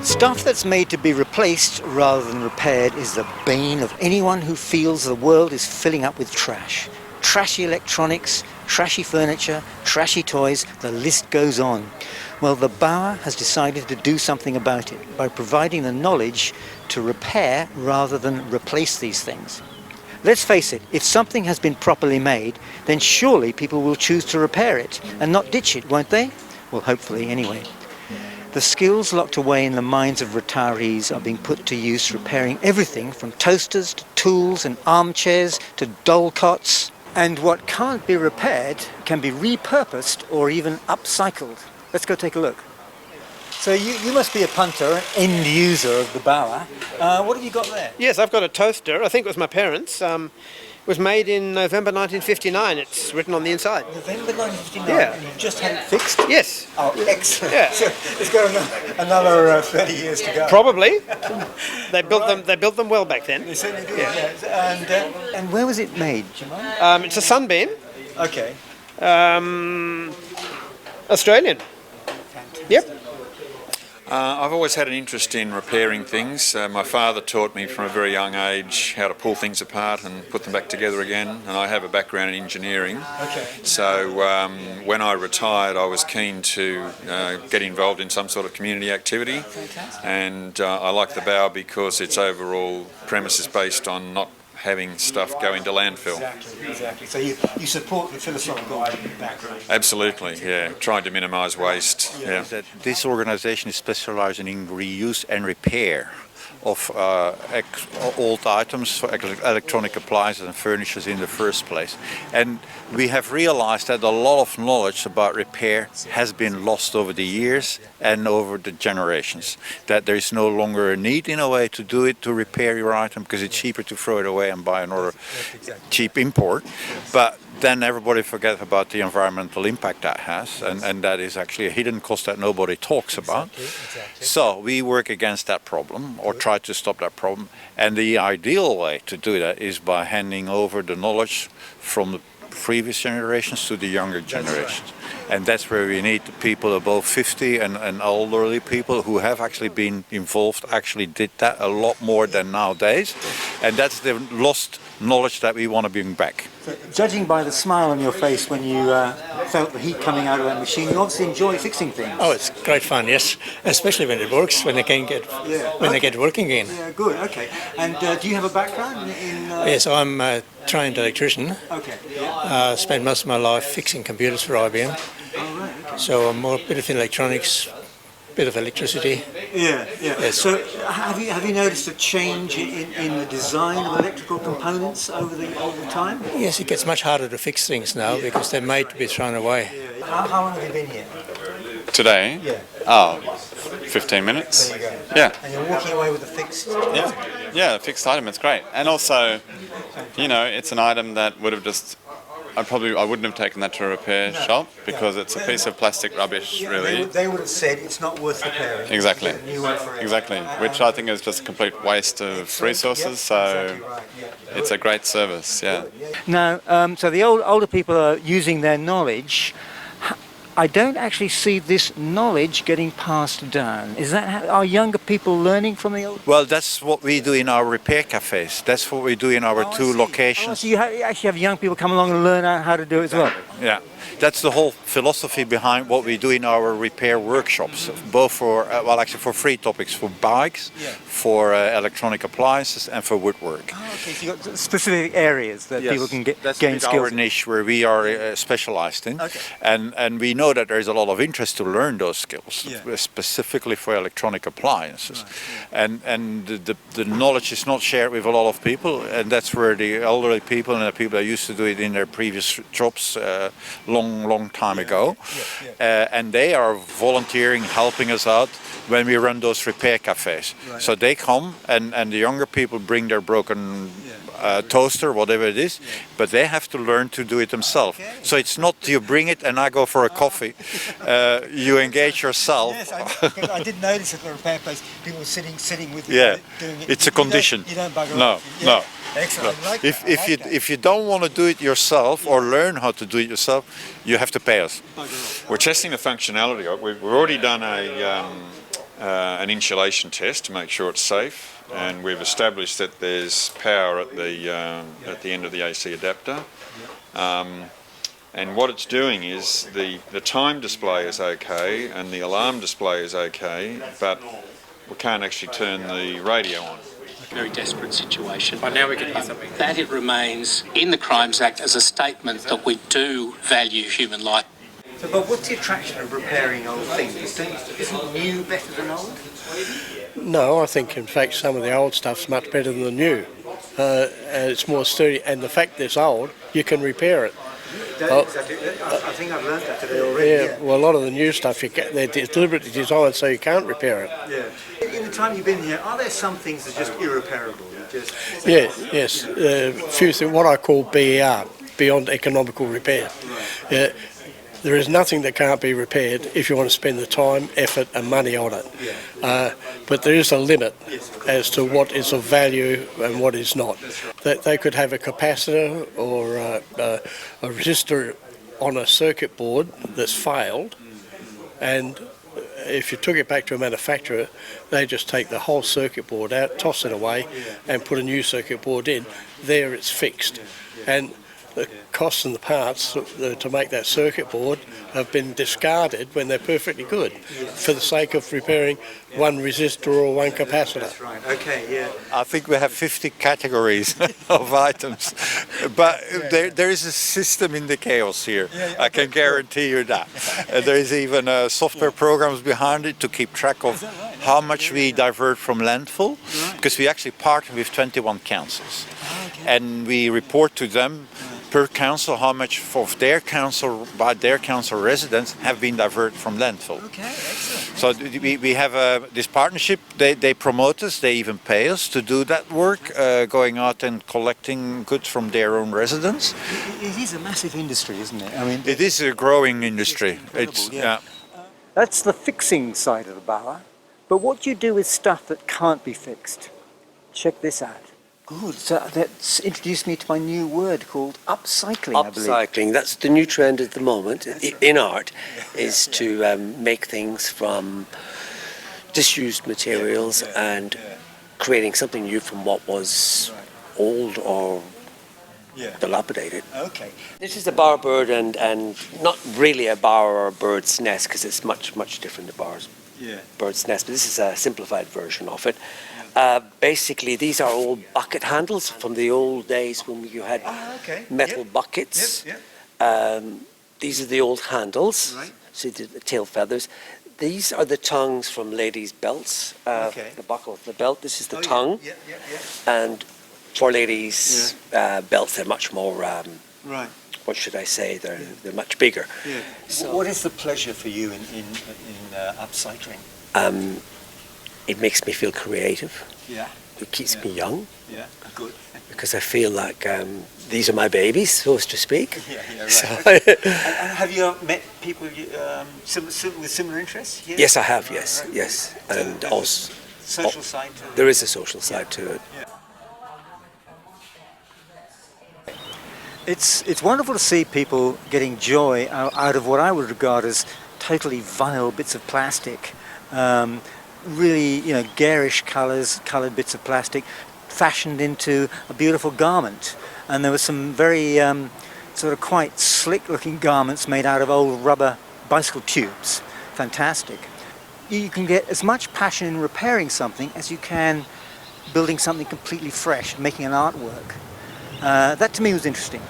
Stuff that's made to be replaced rather than repaired is the bane of anyone who feels the world is filling up with trash. Trashy electronics, trashy furniture, trashy toys, the list goes on. Well, the Bauer has decided to do something about it by providing the knowledge to repair rather than replace these things. Let's face it, if something has been properly made, then surely people will choose to repair it and not ditch it, won't they? Well, hopefully, anyway. The skills locked away in the minds of retirees are being put to use repairing everything from toasters to tools and armchairs to doll cots. And what can't be repaired can be repurposed or even upcycled. Let's go take a look. So you must be a punter, end user of the Bauer. What have you got there? Yes, I've got a toaster. I think it was my parents'. It was made in November 1959. It's written on the inside. November 1959? Yeah. And you've just had it fixed? Yes. Oh, excellent. Yeah. So it's got another 30 years to go. Probably. They built them well back then. They certainly did, yeah. And where was it made, do you mind? It's a Sunbeam. Okay. Australian. Fantastic. Yep. I've always had an interest in repairing things. My father taught me from a very young age how to pull things apart and put them back together again, and I have a background in engineering. Okay. So when I retired, I was keen to get involved in some sort of community activity. Fantastic. And I like the Bauer because its overall premise is based on not having stuff go into landfill. Exactly. So you support the philosophical background. Absolutely, yeah. Trying to minimise waste. Yeah. That this organization is specializing in reuse and repair of old items, for electronic appliances and furniture in the first place. And we have realized that a lot of knowledge about repair has been lost over the years and over the generations. That there is no longer a need in a way to do it, to repair your item, because it's cheaper to throw it away and buy another cheap import. But then everybody forgets about the environmental impact that has, and that is actually a hidden cost that nobody talks about. Exactly. So we work against that problem, or try to stop that problem, and the ideal way to do that is by handing over the knowledge from the previous generations to the younger generations. And that's where we need the people above 50 and elderly people who have actually been involved, actually did that a lot more than nowadays. And that's the lost knowledge that we want to bring back. So, judging by the smile on your face when you felt the heat coming out of that machine, you obviously enjoy fixing things. Oh, it's great fun, yes. Especially when it works, when they get working again. Yeah, good, okay. And do you have a background in... Yes, I'm a trained electrician. Okay. Yeah. Spent most of my life fixing computers for IBM. Oh, right, okay. So I'm more a bit of electronics, bit of electricity. Yeah. Yes. So have you noticed a change in the design of electrical components over the time? Yes, it gets much harder to fix things now because they're made to be thrown away. Yeah. How long have you been here? Today? Yeah. Oh, 15 minutes. There you go. Yeah. And you're walking away with a fixed... Yeah, a fixed item, it's great. And also, it's an item that would have just... I wouldn't have taken that to a repair shop because it's a piece of plastic rubbish, really. They would have said it's not worth repairing. Exactly. New one forever. Exactly. Which I think is just a complete waste of resources. So Exactly right, yeah. it's a great service. Yeah. Now, so the older people are using their knowledge. I don't actually see this knowledge getting passed down. Is that are younger people learning from the old? Well, that's what we do in our repair cafes. That's what we do in our two locations. So you actually have young people come along and learn how to do it as well? Yeah, that's the whole philosophy behind what we do in our repair workshops, both for, actually for free topics, for bikes, for electronic appliances and for woodwork. Oh, okay, so you've got specific areas that people can gain skills. Our niche where we are specialized in. Okay. And we know that there's a lot of interest to learn those skills, specifically for electronic appliances. Right, and the knowledge is not shared with a lot of people, and that's where the elderly people and the people that used to do it in their previous jobs long time ago. And they are volunteering, helping us out when we run those repair cafes. Right. So they come and the younger people bring their broken toaster, whatever it is, but they have to learn to do it themselves. So it's not you bring it and I go for a coffee. You engage yourself. Yes, I did notice at the repair place, people were sitting with doing it. It's a condition. You don't bugger No, off. no. Excellent. I like that. If you don't want to do it yourself or learn how to do it yourself, you have to pay us. We're testing the functionality of it. We've already done an insulation test to make sure it's safe, and we've established that there's power at the end of the AC adapter. And what it's doing is the time display is okay and the alarm display is okay, but we can't actually turn the radio on. Very desperate situation. But now we can hear something. That it remains in the Crimes Act as a statement that we do value human life. So, but what's the attraction of repairing old things? Isn't new better than old? No, I think in fact some of the old stuff's much better than the new. And it's more sturdy, and the fact that it's old, you can repair it. I think I've learned that today already. Yeah, well, a lot of the new stuff, they're deliberately designed so you can't repair it. Yeah. In the time you've been here, are there some things that are just irreparable? Yes. Few things, what I call BER, beyond economical repair. There is nothing that can't be repaired if you want to spend the time, effort and money on it. But there is a limit as to what is of value and what is not. They could have a capacitor or a resistor on a circuit board that's failed, and if you took it back to a manufacturer, they just take the whole circuit board out, toss it away and put a new circuit board in. There it's fixed. And the costs and the parts to make that circuit board have been discarded when they're perfectly good for the sake of repairing one resistor or one capacitor. That's right. Okay, yeah. I think we have 50 categories of items, but there is a system in the chaos here. I can guarantee you that. There is even software programs behind it to keep track of how much we divert from landfill, because we actually partner with 21 councils, and we report to them per council how much of their council, by their council residents, have been diverted from landfill. Okay, excellent. So we have this partnership. They promote us, they even pay us to do that work, going out and collecting goods from their own residents. It is a massive industry, isn't it? I mean, It is a growing industry. It's That's the fixing side of the bar. But what do you do with stuff that can't be fixed? Check this out. Good. So that's introduced me to my new word called upcycling, I believe. Upcycling, that's the new trend at the moment in art, is to make things from disused materials and creating something new from what was old or dilapidated. Okay. This is a bowerbird and not really a bower or a bird's nest, because it's much different to bird's nest, but this is a simplified version of it. Basically, these are all bucket handles from the old days when you had metal buckets. These are the old handles. Right. See the tail feathers. These are the tongues from ladies' belts. The buckle of the belt. This is the tongue. And for ladies' belts, they're much more. Right. What should I say? They're much bigger. Yeah. So, what is the pleasure for you in upcycling? it makes me feel creative. Yeah. It keeps me young. Yeah. Good. Because I feel like these are my babies, so to speak. Yeah. Right. So and have you met people with similar interests? Yeah? yes, I have. Yes. And also social side to it. there is a social side to it. It's wonderful to see people getting joy out of what I would regard as totally vile bits of plastic. Really, garish coloured bits of plastic fashioned into a beautiful garment. And there were some very sort of quite slick looking garments made out of old rubber bicycle tubes. Fantastic. You can get as much passion in repairing something as you can building something completely fresh, making an artwork. That to me was interesting.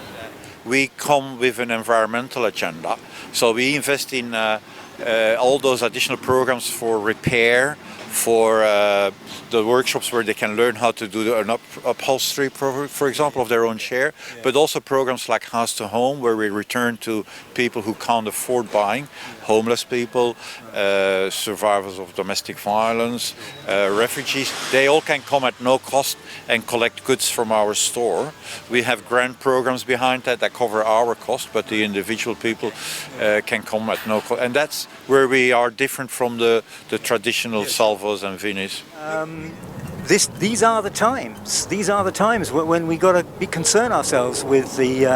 We come with an environmental agenda, so we invest in all those additional programs for repair, for the workshops where they can learn how to do an upholstery, for example, of their own chair, but also programs like House to Home, where we return to people who can't afford buying, homeless people, survivors of domestic violence, refugees. They all can come at no cost and collect goods from our store. We have grant programs behind that cover our cost, but the individual people can come at no cost. And that's where we are different from the traditional salvos and vinis. These are the times. These are the times when we got to be concern ourselves with the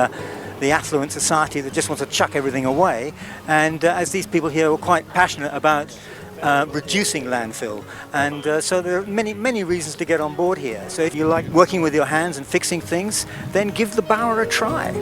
affluent society that just wants to chuck everything away. And as these people here are quite passionate about reducing landfill, and so there are many reasons to get on board here. So if you like working with your hands and fixing things, then give the Bauer a try.